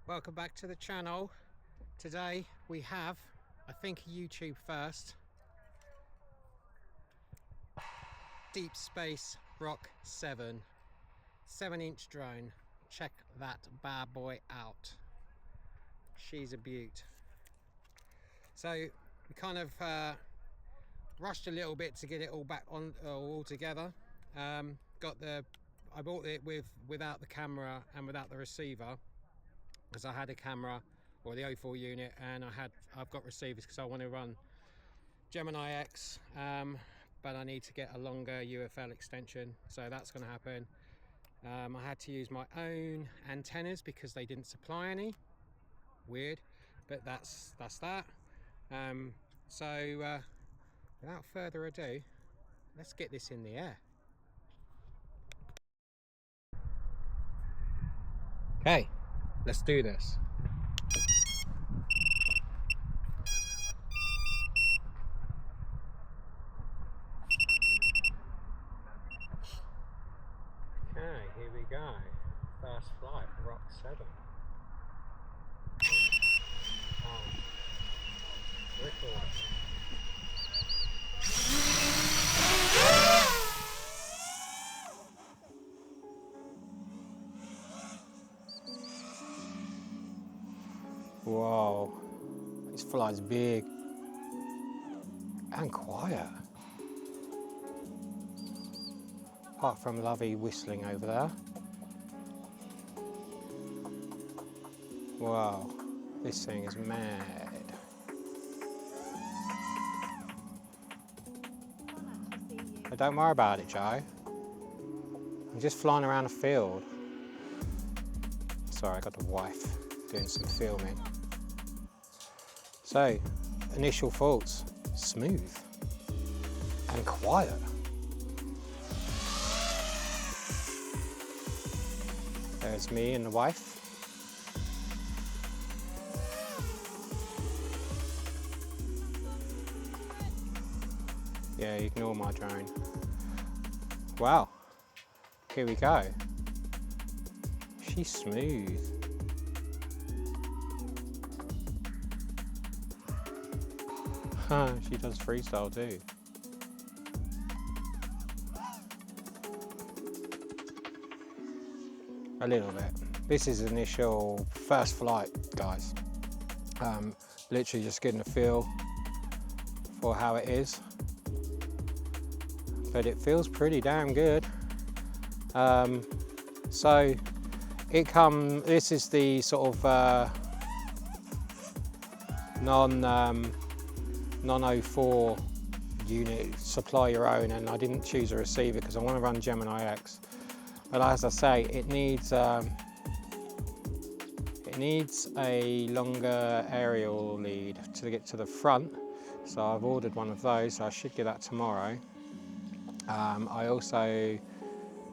Welcome back to the channel. Today we have, I think, YouTube first, Deepspace ROC7 7-inch drone. Check that bad boy out. She's a beaut. So we kind of rushed a little bit to get it all back on all together. I bought it without the camera and without the receiver, because I had a camera or the 04 unit, and I've got receivers because I want to run Gemini X, but I need to get a longer UFL extension, so that's going to happen. I had to use my own antennas because they didn't supply any. Weird, but that's that. So without further ado, let's get this in the air. Okay, let's do this. Okay, here we go. First flight, ROC7. Record. Whoa, this fly's big and quiet. Apart from lovely whistling over there. Wow, this thing is mad. But don't worry about it, Joe. I'm just flying around the field. Sorry, I got the wife doing some filming. So, initial thoughts, smooth and quiet. There's me and the wife. Yeah, ignore my drone. Wow, here we go. She's smooth. She does freestyle too. A little bit. This is initial first flight, guys. Literally just getting a feel for how it is. But it feels pretty damn good. So this is the sort of non-04 unit, supply your own, and I didn't choose a receiver because I want to run Gemini X. But as I say, it needs a longer aerial lead to get to the front. So I've ordered one of those, so I should get that tomorrow. I also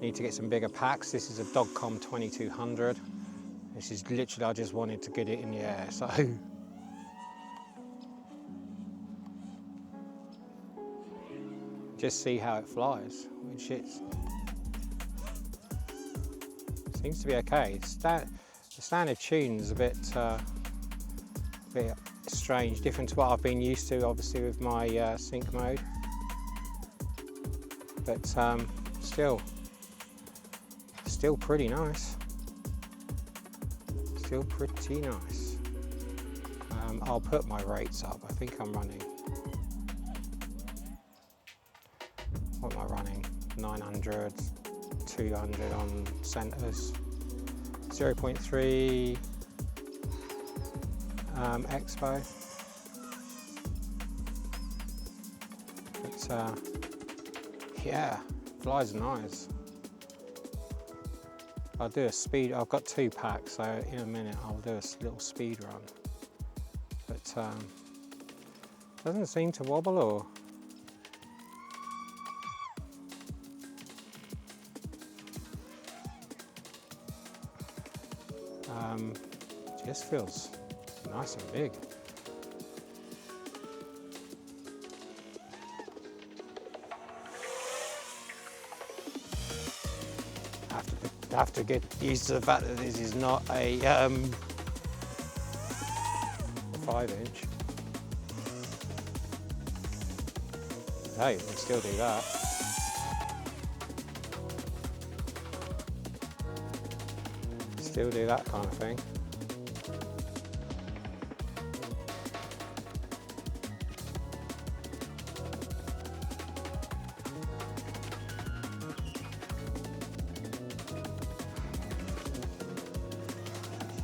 need to get some bigger packs. This is a Dogcom 2200. This is literally, I just wanted to get it in the air, so. Just see how it flies, which seems to be okay. The standard tune is a bit strange, different to what I've been used to, obviously, with my sync mode. But still pretty nice. Still pretty nice. I'll put my rates up. I think I'm running. What am I running? 900, 200 on centers. 0.3 expo. But yeah, flies nice. I'll do a speed. I've got 2 packs, so in a minute I'll do a little speed run. But doesn't seem to wobble or. Just feels nice and big. I have to get used to the fact that this is not a 5-inch. Hey, we can still do that. Still do that kind of thing.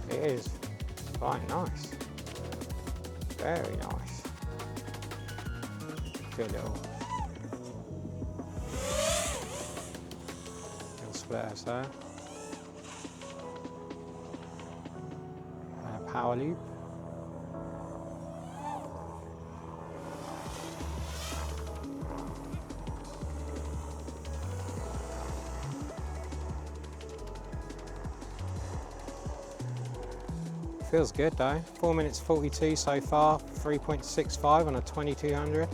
It is quite nice. Very nice. Good little splitters there. Power loop. Feels good though. 4 minutes 42 so far, 3.65 on a 2200.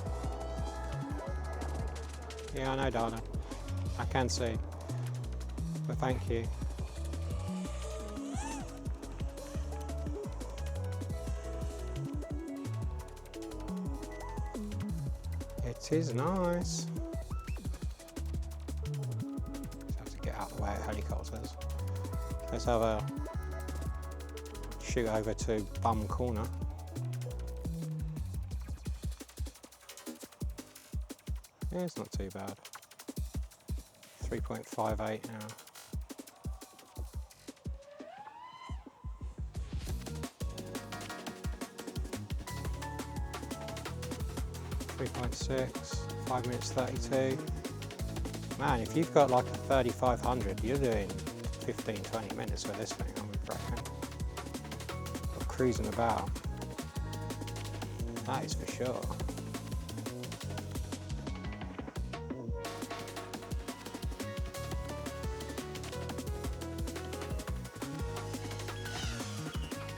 Yeah, I know, darling. I can see. But thank you. It is nice. Just have to get out of the way of helicopters. Let's have a shoot over to Bum Corner. Yeah, it's not too bad. 3.58 now. .6, 5 minutes 32. Man, if you've got like a 3500, you're doing 15-20 minutes with this thing, I'm reckon. Or cruising about. That is for sure.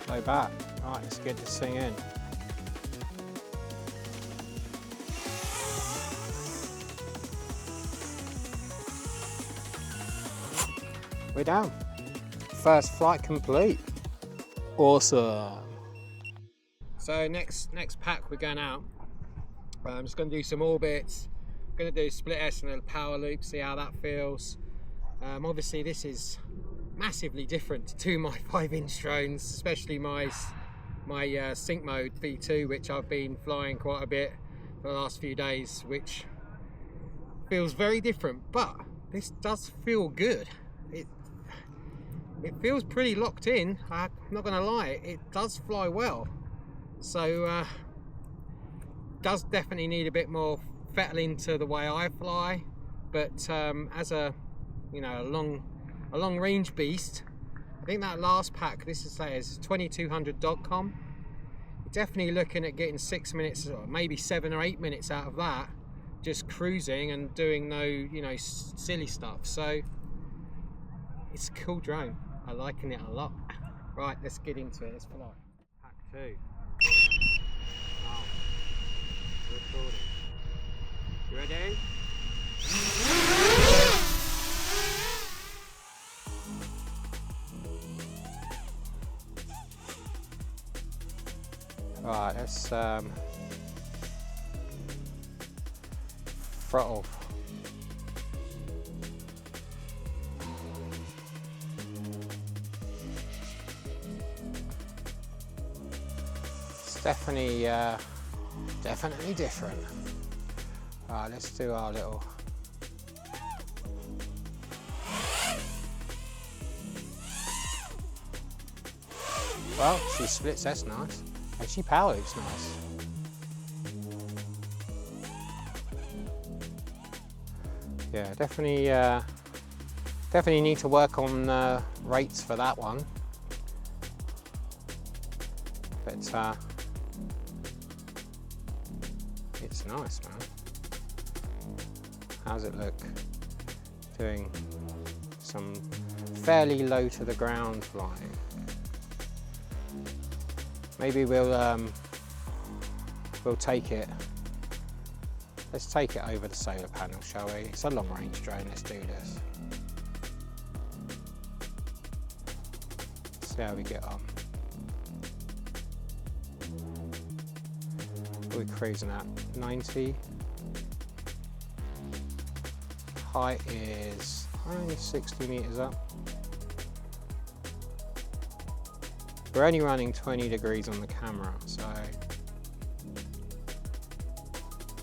Low back. Right, let's get this thing in. We're down. First flight complete. Awesome. So next pack we're going out. I'm just going to do some orbits. I'm going to do split S and a power loop, see how that feels. Obviously this is massively different to my 5-inch drones, especially my sync mode V2, which I've been flying quite a bit for the last few days, which feels very different, but this does feel good. It feels pretty locked in, I'm not going to lie, it does fly well. So does definitely need a bit more fettling to the way I fly, but as a long range beast, I think that last pack, this is 2200 Dogcom. You're definitely looking at getting 6 minutes or maybe 7 or 8 minutes out of that, just cruising and doing no silly stuff. So it's a cool drone. I'm liking it a lot. Right, let's get into it. Let's fly. Pack 2. Oh, recording. You ready? Right, let's throttle. Definitely different. Right, let's do our little. Well, she splits, that's nice. And she power loops nice. Yeah, definitely need to work on rates for that one. But it's nice, man. How's it look? Doing some fairly low to the ground flying. Maybe we'll take it. Let's take it over the solar panel, shall we? It's a long range drone, let's do this. See how we get on. cruising at? 90. Height is only 60 meters up. We're only running 20 degrees on the camera, so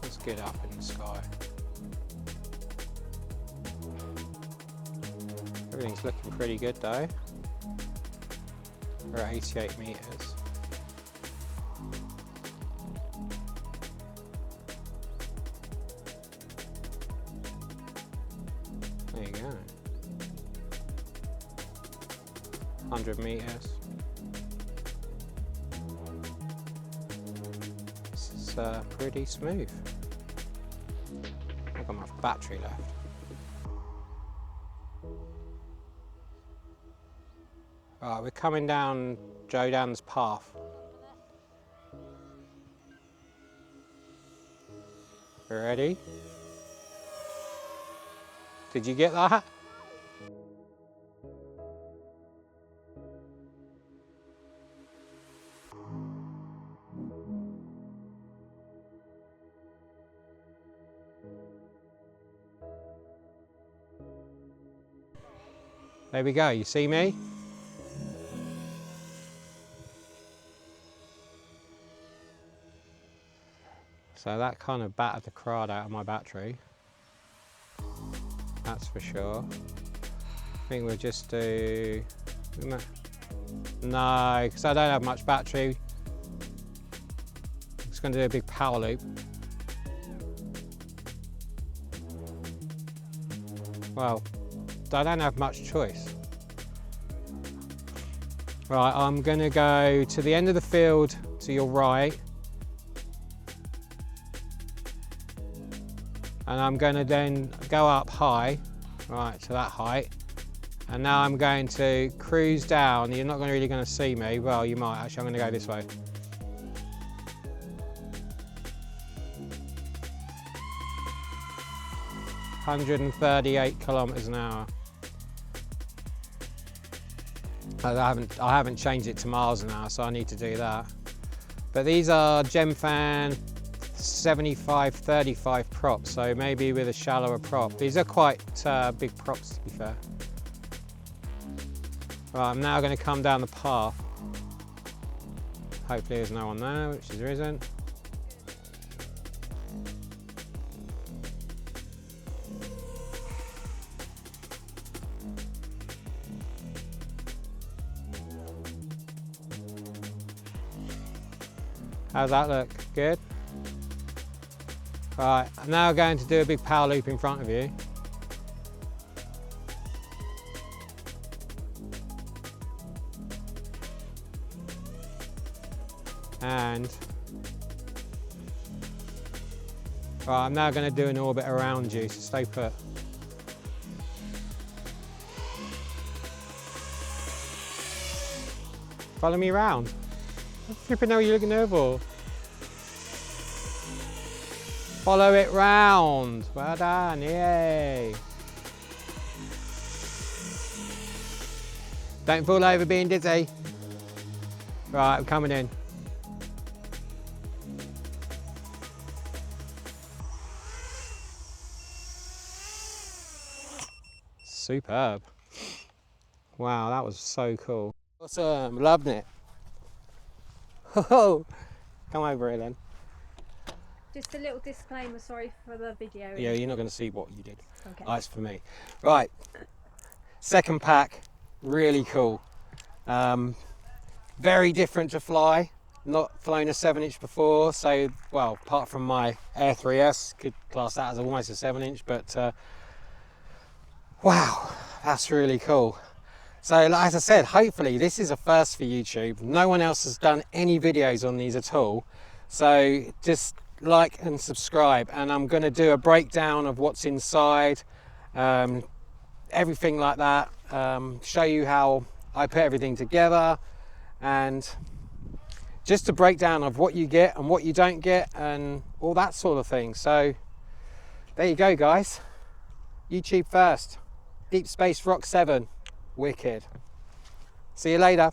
let's get up in the sky. Everything's looking pretty good though. We're at 88 meters. There you go. 100 meters. This is pretty smooth. I've got my battery left. Right, we're coming down Joe Dan's path. You ready? Did you get that? There we go, you see me? So that kind of battered the crud out of my battery. That's for sure. I think we'll just do... No, because I don't have much battery. I'm just going to do a big power loop. Well, I don't have much choice. Right, I'm going to go to the end of the field to your right. And I'm going to then go up high, right, to that height. And now I'm going to cruise down. You're not really going to see me. Well, you might actually. I'm going to go this way. ...138 kilometers an hour. I haven't changed it to miles an hour, so I need to do that. But these are Gemfan 75-35 props, so maybe with a shallower prop. These are quite big props, to be fair. Right, I'm now going to come down the path. Hopefully there's no one there, which there isn't. How's that look? Good? Right, I'm now going to do a big power loop in front of you. And right, I'm now going to do an orbit around you, so stay put. Follow me around. I flipping know what you're looking there for. Follow it round. Well done, yay. Don't fall over being dizzy. Right, I'm coming in. Superb. Wow, that was so cool. Awesome, loved it. Oh, come over here then. Just a little disclaimer, sorry for the video. Yeah, you're not going to see what you did. Okay. That's for me. Right, second pack, really cool. Very different to fly. Not flown a 7-inch before, so, well, apart from my Air 3S, could class that as almost a 7-inch, but wow, that's really cool. So, as I said, hopefully this is a first for YouTube. No one else has done any videos on these at all. So just like and subscribe, and I'm going to do a breakdown of what's inside, everything like that, show you how I put everything together, and just a breakdown of what you get and what you don't get and all that sort of thing. So there you go, guys. YouTube first. Deepspace ROC7. Wicked. See you later.